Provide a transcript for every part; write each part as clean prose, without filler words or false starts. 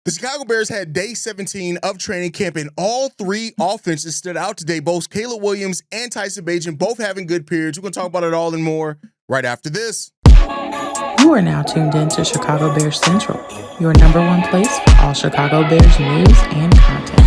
The Chicago Bears had day 17 of training camp, and all three offenses stood out today. Both Caleb Williams and Tyson Bagent both having good periods. We're going to talk about it all and more right after this. You are now tuned in to Chicago Bears Central, your number one place for all Chicago Bears news and content.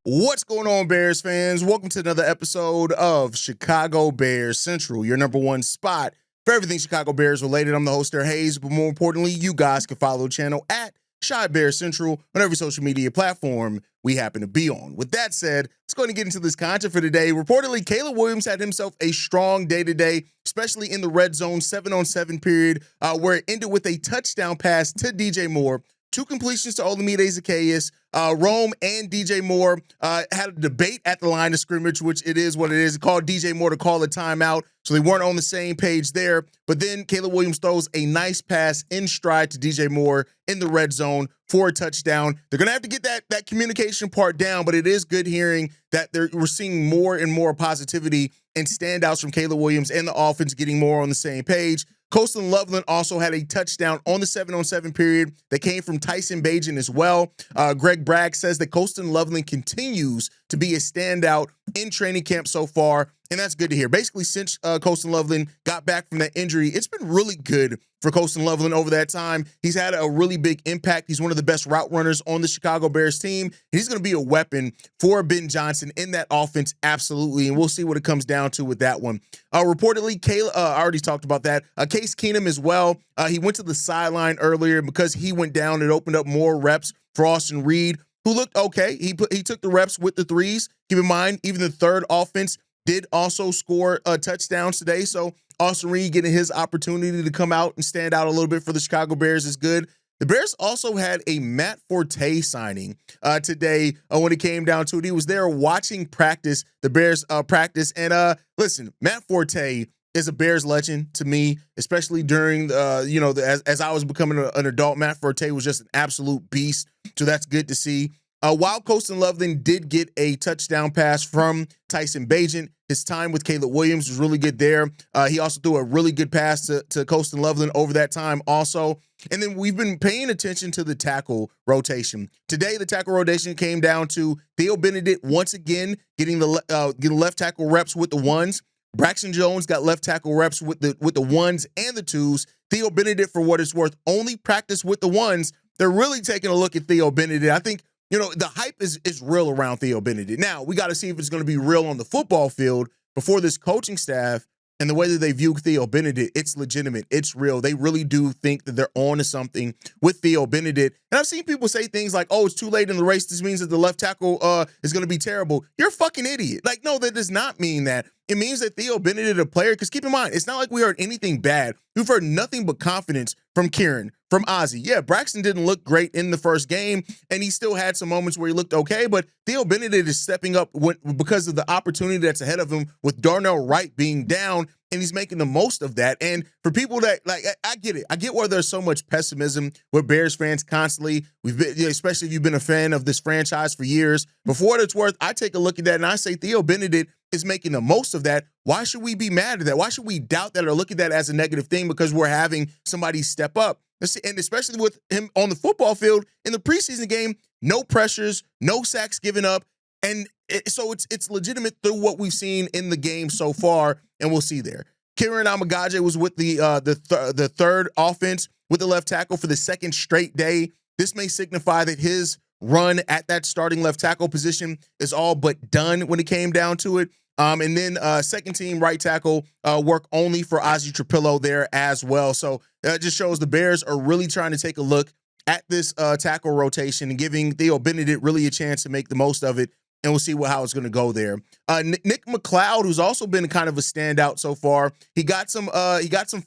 What's going on, Bears fans? Welcome to another episode of Chicago Bears Central, your number one spot for everything Chicago Bears related. I'm the host there, Hayes, but more importantly, you guys can follow the channel at Chi Bears Central on every social media platform we happen to be on. With that said, let's go ahead and get into this content for today. Reportedly, Caleb Williams had himself a strong day today, especially in the red zone 7-on-7 period, where it ended with a touchdown pass to DJ Moore. Two completions to Olamide Zaccheaus. Rome and DJ Moore had a debate at the line of scrimmage, which it is what it is. It called DJ Moore to call a timeout, so they weren't on the same page there. But then Caleb Williams throws a nice pass in stride to DJ Moore in the red zone for a touchdown. They're going to have to get that communication part down, but it is good hearing that we're seeing more and more positivity and standouts from Caleb Williams and the offense getting more on the same page. Colston Loveland also had a touchdown on the 7-on-7 period that came from Tyson Bagent as well. Greg Bragg says that Colston Loveland continues to be a standout in training camp so far, and that's good to hear. Basically, since Colston Loveland got back from that injury, it's been really good for Colston Loveland over that time. He's had a really big impact. He's one of the best route runners on the Chicago Bears team. He's going to be a weapon for Ben Johnson in that offense, absolutely, and we'll see what it comes down to with that one. Reportedly, I already talked about that. Case Keenum as well. He went to the sideline earlier because he went down. It opened up more reps for Austin Reed, who looked okay. He took the reps with the threes. Keep in mind, even the third offense did also score touchdowns today. So Austin Reed getting his opportunity to come out and stand out a little bit for the Chicago Bears is good. The Bears also had a Matt Forte signing today when it came down to it. He was there watching practice, the Bears practice. And listen, Matt Forte is a Bears legend to me, especially during, as I was becoming an adult. Matt Forte was just an absolute beast. So that's good to see. While Colston Loveland did get a touchdown pass from Tyson Bagent, his time with Caleb Williams was really good there. He also threw a really good pass to Colston Loveland over that time also. And then we've been paying attention to the tackle rotation. Today, the tackle rotation came down to Theo Benedet once again getting left tackle reps with the ones. Braxton Jones got left tackle reps with the ones and the twos. Theo Benedet, for what it's worth, only practiced with the ones. They're really taking a look at Theo Benedet. I think, the hype is real around Theo Benedet. Now, we got to see if it's going to be real on the football field before this coaching staff and the way that they view Theo Benedet. It's legitimate. It's real. They really do think that they're on to something with Theo Benedet. And I've seen people say things like, oh, it's too late in the race. This means that the left tackle is going to be terrible. You're a fucking idiot. Like, no, that does not mean that. It means that Theo Benedet, a player, because keep in mind, it's not like we heard anything bad. We've heard nothing but confidence from Kieran, from Ozzie. Yeah, Braxton didn't look great in the first game, and he still had some moments where he looked okay, but Theo Benedet is stepping up because of the opportunity that's ahead of him with Darnell Wright being down, and he's making the most of that. And for people that, I get it. I get where there's so much pessimism with Bears fans constantly. We've been, especially if you've been a fan of this franchise for years. But for what it's worth, I take a look at that, and I say Theo Benedet is making the most of that. Why should we be mad at that? Why should we doubt that or look at that as a negative thing because we're having somebody step up? And especially with him on the football field in the preseason game, no pressures, no sacks given up. And so it's legitimate through what we've seen in the game so far, and we'll see there. Kieran Amagaje was with the third offense with the left tackle for the second straight day. This may signify that his run at that starting left tackle position is all but done when it came down to it. And then second team right tackle work only for Ozzie Trapillo there as well. So that just shows the Bears are really trying to take a look at this tackle rotation and giving Theo Benedet really a chance to make the most of it. And we'll see how it's going to go there. Nick McCloud, who's also been kind of a standout so far, he got some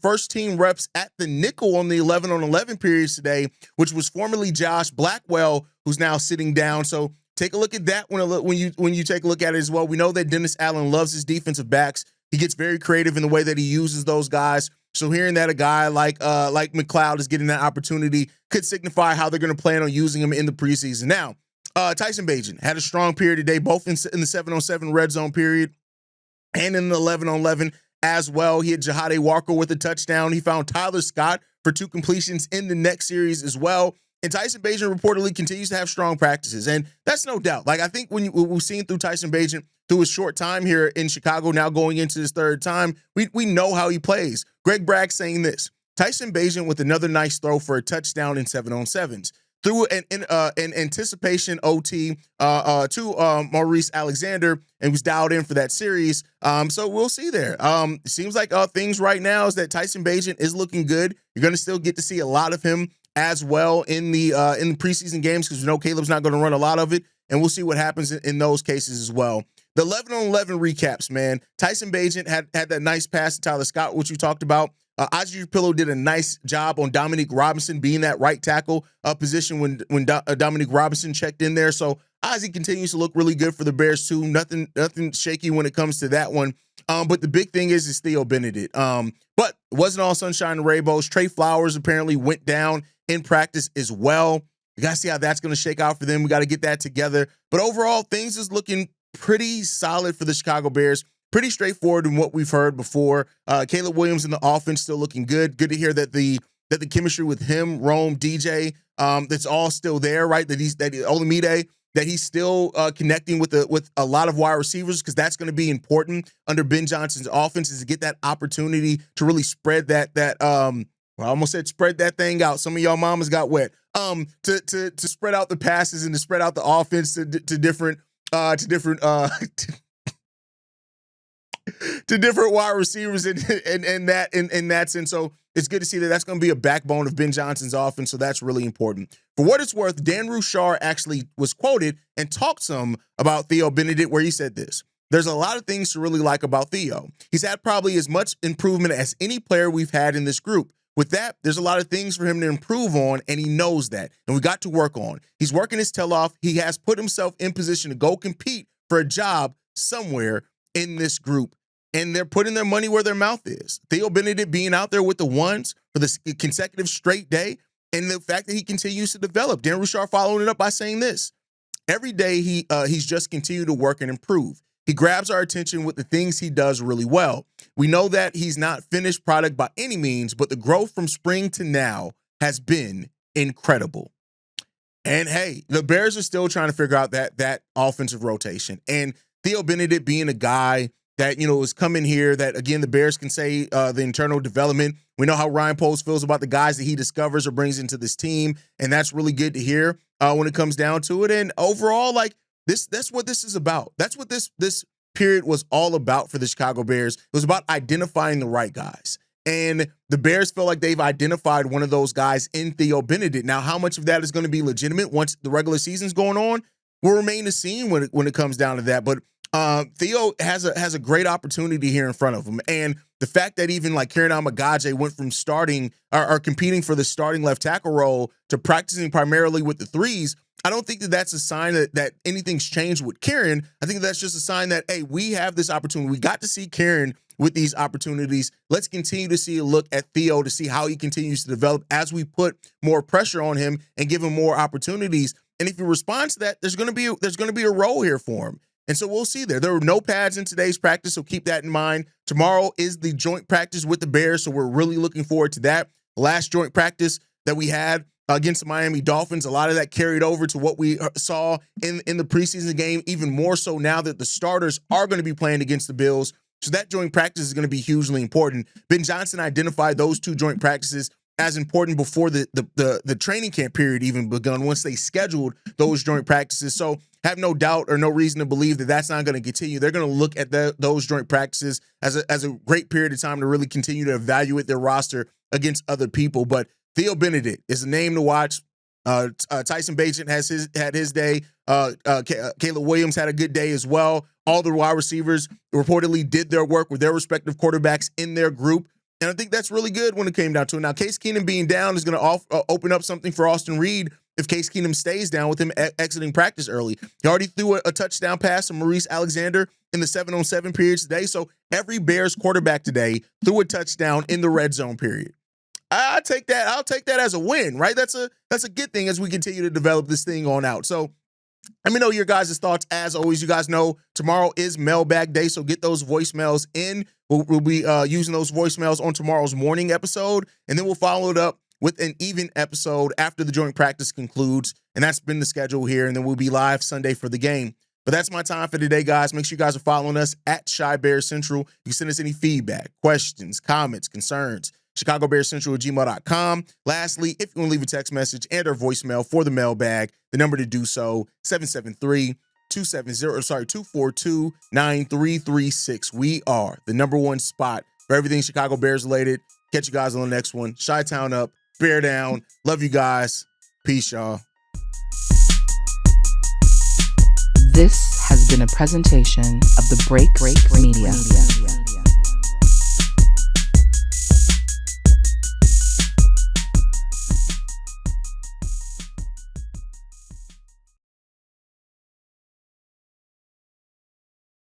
first team reps at the nickel on the 11-on-11 periods today, which was formerly Josh Blackwell, who's now sitting down. So take a look at that when you take a look at it as well. We know that Dennis Allen loves his defensive backs. He gets very creative in the way that he uses those guys. So hearing that a guy like McCloud is getting that opportunity could signify how they're going to plan on using him in the preseason. Now, Tyson Bagent had a strong period today, both in the 7-on-7 red zone period and in the 11-on-11 as well. He had Jahade Walker with a touchdown. He found Tyler Scott for 2 completions in the next series as well. And Tyson Bagent reportedly continues to have strong practices. And that's no doubt. Like, I think when we've seen through Tyson Bagent through his short time here in Chicago, now going into his 3rd time, we know how he plays. Greg Bragg saying this: Tyson Bagent with another nice throw for a touchdown in 7-on-7s. Through an anticipation OT to Maurice Alexander, and was dialed in for that series. So we'll see there. It seems like things right now is that Tyson Bagent is looking good. You're going to still get to see a lot of him as well in the preseason games, because we know Caleb's not going to run a lot of it, and we'll see what happens in those cases as well. The 11-on-11 recaps, man. Tyson Bagent had that nice pass to Tyler Scott, which you talked about. Audrey Pillow did a nice job on Dominique Robinson being that right tackle position when Dominique Robinson checked in there. So Ozzie continues to look really good for the Bears too. Nothing shaky when it comes to that one. But the big thing is Theo Benedet. But it wasn't all sunshine and rainbows. Trey Flowers apparently went down in practice as well. You got to see how that's going to shake out for them. We got to get that together. But overall, things is looking pretty solid for the Chicago Bears. Pretty straightforward in what we've heard before. Caleb Williams in the offense still looking good. Good to hear that the chemistry with him, Rome, DJ, that's all still there, right? That Olamide, that he's still connecting with a lot of wide receivers, because that's going to be important under Ben Johnson's offense, is to get that opportunity to really spread that well, I almost said spread that thing out. Some of y'all mamas got wet. To spread out the passes and to spread out the offense to different to different wide receivers in that sense. So it's good to see that that's going to be a backbone of Ben Johnson's offense. So that's really important. For what it's worth, Dan Rouchar actually was quoted and talked some about Theo Benedet, where he said this: there's a lot of things to really like about Theo. He's had probably as much improvement as any player we've had in this group. With that, there's a lot of things for him to improve on, and he knows that. And we got to work on. He's working his tail off. He has put himself in position to go compete for a job somewhere in this group. And they're putting their money where their mouth is. Theo Benedet being out there with the ones for this consecutive straight day, and the fact that he continues to develop. Dan Rouchar following it up by saying this: every day he's just continued to work and improve. He grabs our attention with the things he does really well. We know that he's not finished product by any means, but the growth from spring to now has been incredible. And hey, the Bears are still trying to figure out that offensive rotation. And Theo Benedet being a guy that, is coming here, that, again, the Bears can say the internal development. We know how Ryan Poles feels about the guys that he discovers or brings into this team, and that's really good to hear when it comes down to it. And overall, like, that's what this is about. That's what this period was all about for the Chicago Bears. It was about identifying the right guys. And the Bears feel like they've identified one of those guys in Theo Benedet. Now, how much of that is going to be legitimate once the regular season's going on will remain to see when it comes down to that. But Theo has a great opportunity here in front of him. And the fact that even like Kieran Amagaje went from starting or competing for the starting left tackle role to practicing primarily with the threes, I don't think that that's a sign that anything's changed with Kieran. I think that's just a sign that, hey, we have this opportunity. We got to see Kieran with these opportunities. Let's continue to see a look at Theo to see how he continues to develop as we put more pressure on him and give him more opportunities. And if he responds to that, there's going to be a role here for him. And so we'll see there. There were no pads in today's practice, so keep that in mind. Tomorrow is the joint practice with the Bears, so we're really looking forward to that. The last joint practice that we had against the Miami Dolphins, a lot of that carried over to what we saw in the preseason game, even more so now that the starters are going to be playing against the Bills. So that joint practice is going to be hugely important. Ben Johnson identified those two joint practices as important before the training camp period even begun, once they scheduled those joint practices. So have no doubt or no reason to believe that that's not going to continue. They're going to look at those joint practices as a great period of time to really continue to evaluate their roster against other people. But Theo Benedet is a name to watch. Tyson Bagent had his day. Caleb Williams had a good day as well. All the wide receivers reportedly did their work with their respective quarterbacks in their group. And I think that's really good when it came down to it. Now, Case Keenum being down is going to open up something for Austin Reed if Case Keenum stays down with him exiting practice early. He already threw a touchdown pass to Maurice Alexander in the 7-on-7 periods today. So every Bears quarterback today threw a touchdown in the red zone period. I'll take that as a win, right? That's a good thing as we continue to develop this thing on out. So let me know your guys' thoughts. As always, you guys know tomorrow is mailbag day, so get those voicemails in. We'll be using those voicemails on tomorrow's morning episode, and then we'll follow it up with an even episode after the joint practice concludes, and that's been the schedule here, and then we'll be live Sunday for the game. But that's my time for today, guys. Make sure you guys are following us at Shy Bears Central. You can send us any feedback, questions, comments, concerns, ChicagoBearsCentral@gmail.com. Lastly, if you want to leave a text message and or voicemail for the mailbag, the number to do so, 242-9336. We are the number one spot for everything Chicago Bears related. Catch you guys on the next one. Chi-Town up, Bear down. Love you guys. Peace, y'all. This has been a presentation of the Break Media.